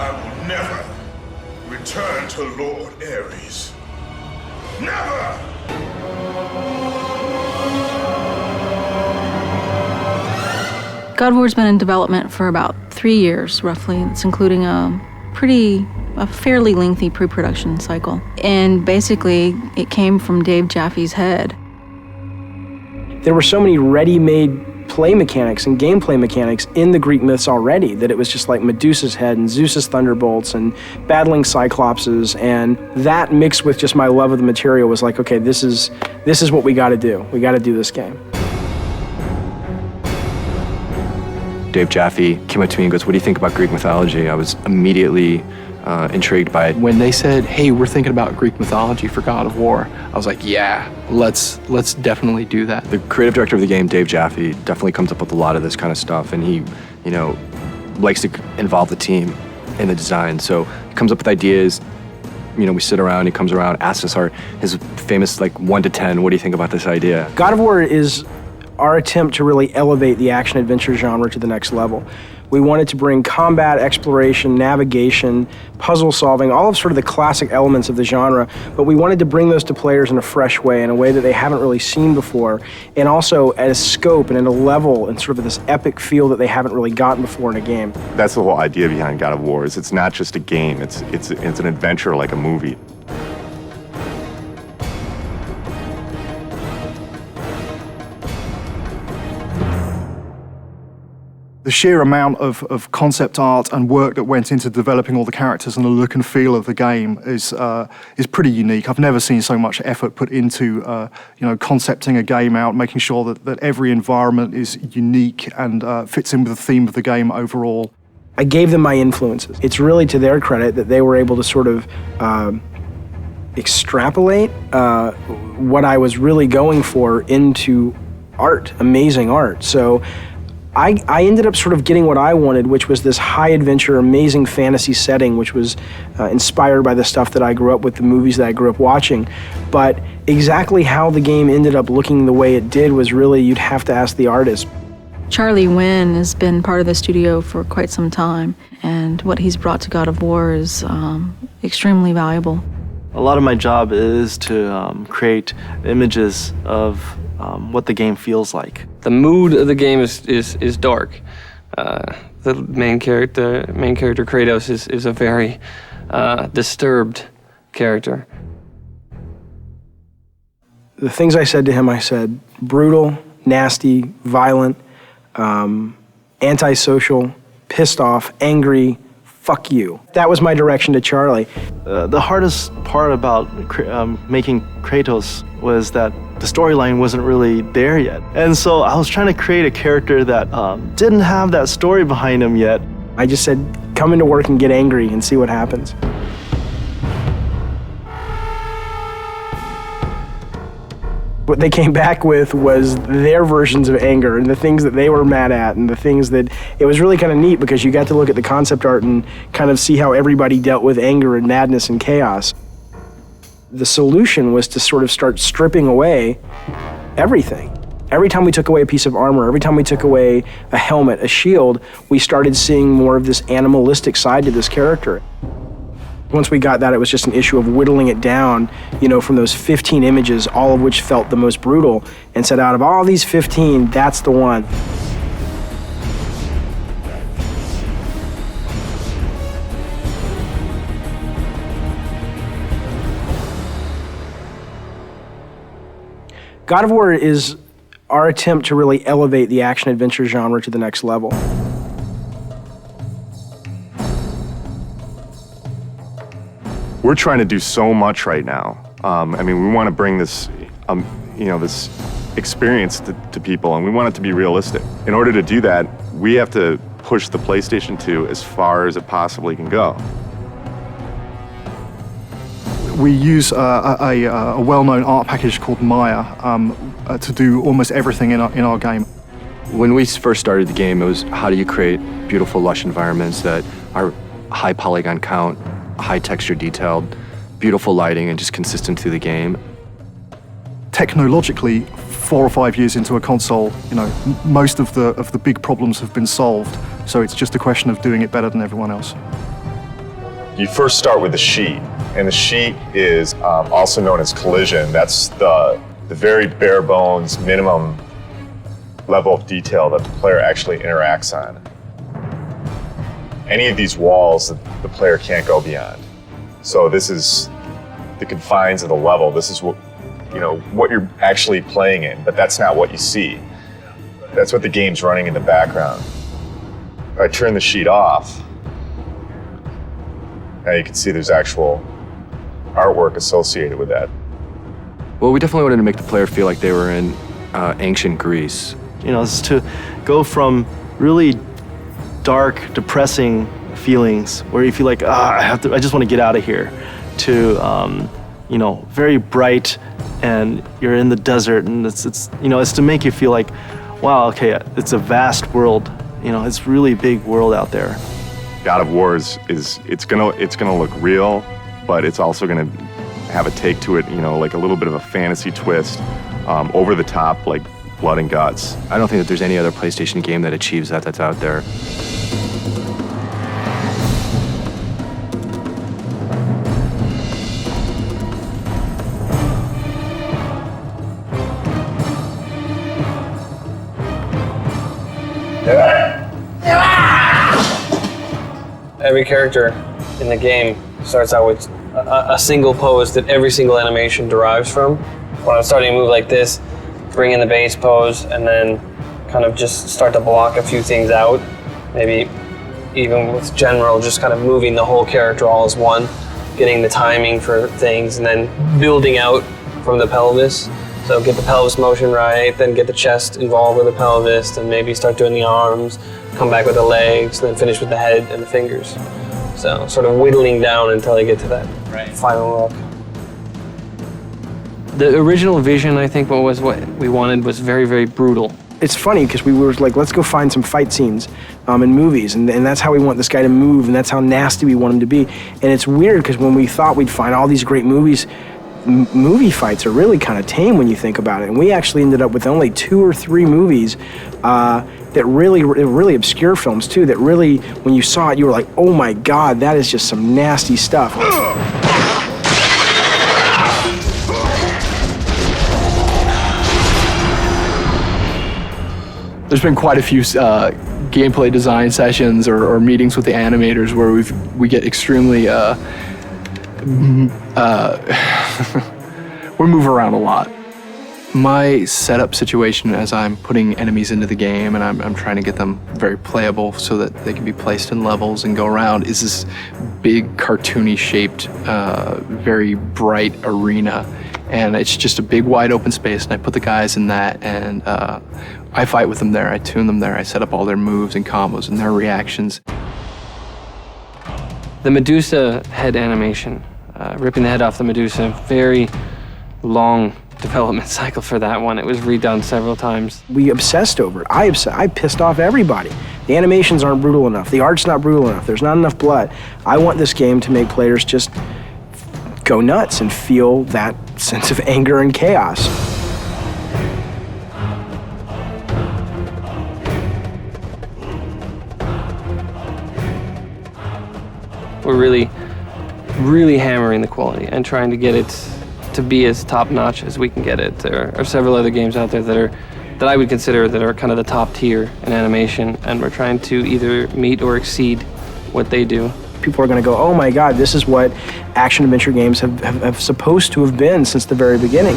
I will never return to Lord Ares. Never! God of War's been in development for about 3 years, roughly. It's including a fairly lengthy pre-production cycle. And basically, it came from Dave Jaffe's head. There were so many ready-made play mechanics and gameplay mechanics in the Greek myths already that it was just like Medusa's head and Zeus's thunderbolts and battling Cyclopses, and that mixed with just my love of the material was like, okay, this is what we gotta do. We gotta do this game. Dave Jaffe came up to me and goes, "What do you think about Greek mythology?" I was immediately intrigued by it. When they said, "Hey, we're thinking about Greek mythology for God of War," I was like, "Yeah, let's definitely do that." The creative director of the game, Dave Jaffe, definitely comes up with a lot of this kind of stuff, and he, likes to involve the team in the design. So he comes up with ideas. We sit around. He comes around, asks us his famous 1 to 10. What do you think about this idea? God of War is our attempt to really elevate the action-adventure genre to the next level. We wanted to bring combat, exploration, navigation, puzzle solving, all of sort of the classic elements of the genre, but we wanted to bring those to players in a fresh way, in a way that they haven't really seen before, and also at a scope and at a level and sort of this epic feel that they haven't really gotten before in a game. That's the whole idea behind God of War, is it's not just a game, it's an adventure like a movie. The sheer amount of concept art and work that went into developing all the characters and the look and feel of the game is pretty unique. I've never seen so much effort put into concepting a game out, making sure that every environment is unique and fits in with the theme of the game overall. I gave them my influences. It's really to their credit that they were able to sort of extrapolate what I was really going for into art, amazing art. So I ended up sort of getting what I wanted, which was this high adventure, amazing fantasy setting, which was inspired by the stuff that I grew up with, the movies that I grew up watching. But exactly how the game ended up looking the way it did was really, you'd have to ask the artist. Charlie Wynn has been part of the studio for quite some time, and what he's brought to God of War is extremely valuable. A lot of my job is to create images of what the game feels like. The mood of the game is dark. The main character Kratos is a very disturbed character. The things I said to him, I said brutal, nasty, violent, antisocial, pissed off, angry, fuck you. That was my direction to Charlie. The hardest part about making Kratos was that the storyline wasn't really there yet. And so I was trying to create a character that didn't have that story behind him yet. I just said, come into work and get angry and see what happens. What they came back with was their versions of anger and the things that they were mad at and the things that, it was really kind of neat because you got to look at the concept art and kind of see how everybody dealt with anger and madness and chaos. The solution was to sort of start stripping away everything. Every time we took away a piece of armor, every time we took away a helmet, a shield, we started seeing more of this animalistic side to this character. Once we got that, it was just an issue of whittling it down, from those 15 images, all of which felt the most brutal, and said, out of all these 15, that's the one. God of War is our attempt to really elevate the action-adventure genre to the next level. We're trying to do so much right now. We want to bring this, this experience to people, and we want it to be realistic. In order to do that, we have to push the PlayStation 2 as far as it possibly can go. We use a well-known art package called Maya to do almost everything in our game. When we first started the game, it was how do you create beautiful, lush environments that are high polygon count, high texture detailed, beautiful lighting, and just consistent through the game. Technologically, 4 or 5 years into a console, most of the big problems have been solved, so it's just a question of doing it better than everyone else. You first start with the sheet, and the sheet is also known as collision. That's the very bare bones minimum level of detail that the player actually interacts on. Any of these walls that the player can't go beyond. So this is the confines of the level. This is what you're actually playing in, but that's not what you see. That's what the game's running in the background. If I turn the sheet off, now you can see there's actual artwork associated with that. Well, we definitely wanted to make the player feel like they were in ancient Greece. It's to go from really dark, depressing feelings where you feel like, I just want to get out of here, to very bright, and you're in the desert, and it's to make you feel like, wow, okay, it's a vast world. It's really big world out there. God of War it's gonna look real, but it's also gonna have a take to it, like a little bit of a fantasy twist, over the top, like blood and guts. I don't think that there's any other PlayStation game that achieves that that's out there. Every character in the game starts out with a single pose that every single animation derives from. When I'm starting to move like this, bring in the base pose, and then kind of just start to block a few things out. Maybe even with general, just kind of moving the whole character all as one, getting the timing for things, and then building out from the pelvis. So get the pelvis motion right, then get the chest involved with the pelvis, then maybe start doing the arms, come back with the legs, then finish with the head and the fingers. So sort of whittling down until I get to that final look. The original vision, I think, what we wanted was very, very brutal. It's funny because we were like, let's go find some fight scenes in movies, and that's how we want this guy to move, and that's how nasty we want him to be. And it's weird because when we thought we'd find all these great movies, movie fights are really kind of tame when you think about it. And we actually ended up with only 2 or 3 movies that really obscure films too, that really, when you saw it, you were like, oh my God, that is just some nasty stuff. There's been quite a few gameplay design sessions or meetings with the animators where we get extremely we move around a lot. My setup situation as I'm putting enemies into the game and I'm trying to get them very playable so that they can be placed in levels and go around is this big cartoony shaped, very bright arena. And it's just a big wide open space, and I put the guys in that, and I fight with them there, I tune them there, I set up all their moves and combos and their reactions. The Medusa head animation, ripping the head off the Medusa, very long development cycle for that one. It was redone several times. We obsessed over it. I pissed off everybody. The animations aren't brutal enough. The art's not brutal enough. There's not enough blood. I want this game to make players just go nuts and feel that sense of anger and chaos. We're really, really hammering the quality and trying to get it to be as top-notch as we can get it. There are several other games out there that I would consider that are kind of the top tier in animation, and we're trying to either meet or exceed what they do. People are going to go, oh my God, this is what action-adventure games have supposed to have been since the very beginning.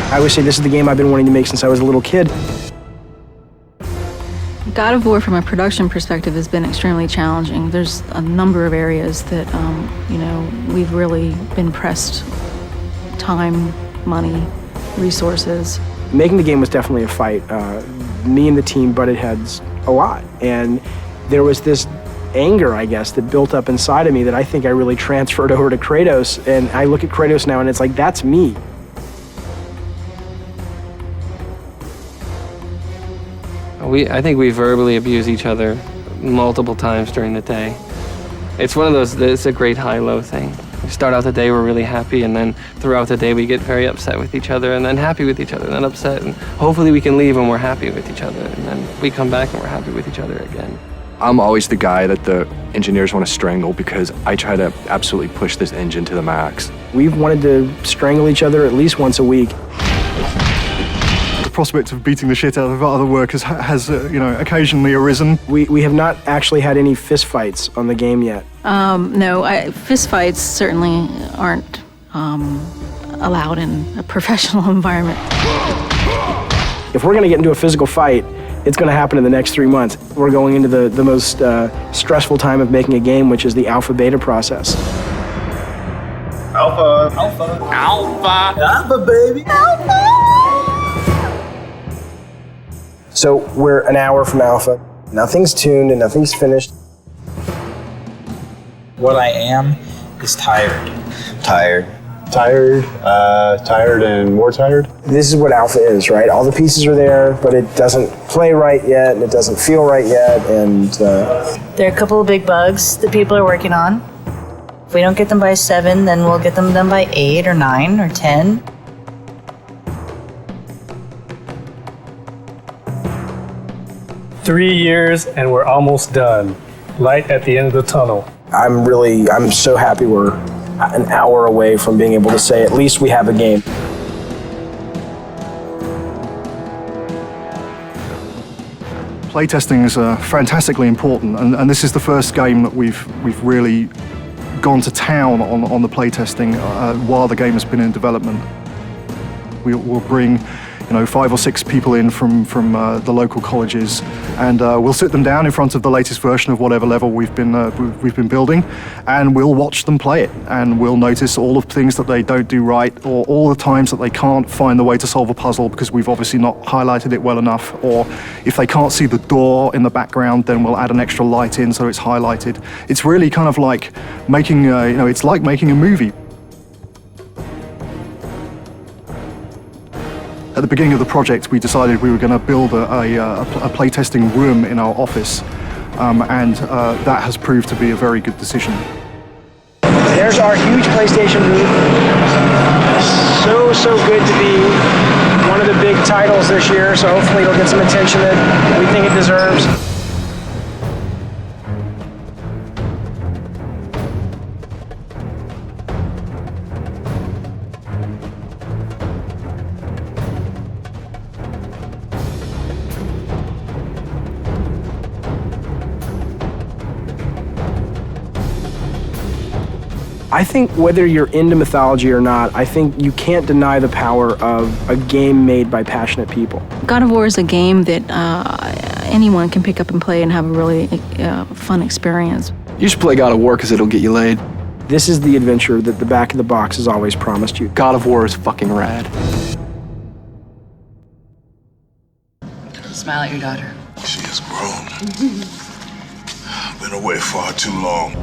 I always say this is the game I've been wanting to make since I was a little kid. God of War, from a production perspective, has been extremely challenging. There's a number of areas that, we've really been pressed time, money, resources. Making the game was definitely a fight. Me and the team butted heads a lot. And there was this anger, I guess, that built up inside of me that I think I really transferred over to Kratos. And I look at Kratos now and it's like, that's me. I think we verbally abuse each other multiple times during the day. It's one of those, it's a great high-low thing. We start out the day, we're really happy, and then throughout the day we get very upset with each other, and then happy with each other, and then upset, and hopefully we can leave when we're happy with each other, and then we come back and we're happy with each other again. I'm always the guy that the engineers want to strangle because I try to absolutely push this engine to the max. We've wanted to strangle each other at least once a week. The prospect of beating the shit out of other workers has occasionally arisen. We have not actually had any fist fights on the game yet. No, fist fights certainly aren't allowed in a professional environment. If we're going to get into a physical fight, it's going to happen in the next 3 months. We're going into the most stressful time of making a game, which is the alpha-beta process. Alpha. Alpha. Alpha. Alpha, baby. Alpha. So we're an hour from alpha. Nothing's tuned and nothing's finished. What I am is tired. Tired. Tired and more tired? This is what alpha is, right? All the pieces are there, but it doesn't play right yet, and it doesn't feel right yet, and... There are a couple of big bugs that people are working on. If we don't get them by 7, then we'll get them done by 8 or 9 or 10. Three years and we're almost done. Light at the end of the tunnel. I'm so happy we're an hour away from being able to say at least we have a game. Playtesting is fantastically important, and this is the first game that we've really gone to town on the playtesting while the game has been in development. We'll bring 5 or 6 people in from the local colleges, and we'll sit them down in front of the latest version of whatever level we've been building, and we'll watch them play it, and we'll notice all of the things that they don't do right, or all the times that they can't find the way to solve a puzzle because we've obviously not highlighted it well enough, or if they can't see the door in the background, then we'll add an extra light in so it's highlighted. It's really kind of like making it's like making a movie. At the beginning of the project, we decided we were going to build a playtesting room in our office, and that has proved to be a very good decision. There's our huge PlayStation booth. So good to be one of the big titles this year, so hopefully it'll get some attention that we think it deserves. I think whether you're into mythology or not, I think you can't deny the power of a game made by passionate people. God of War is a game that anyone can pick up and play and have a really fun experience. You should play God of War because it'll get you laid. This is the adventure that the back of the box has always promised you. God of War is fucking rad. Smile at your daughter. She has grown. Been away far too long.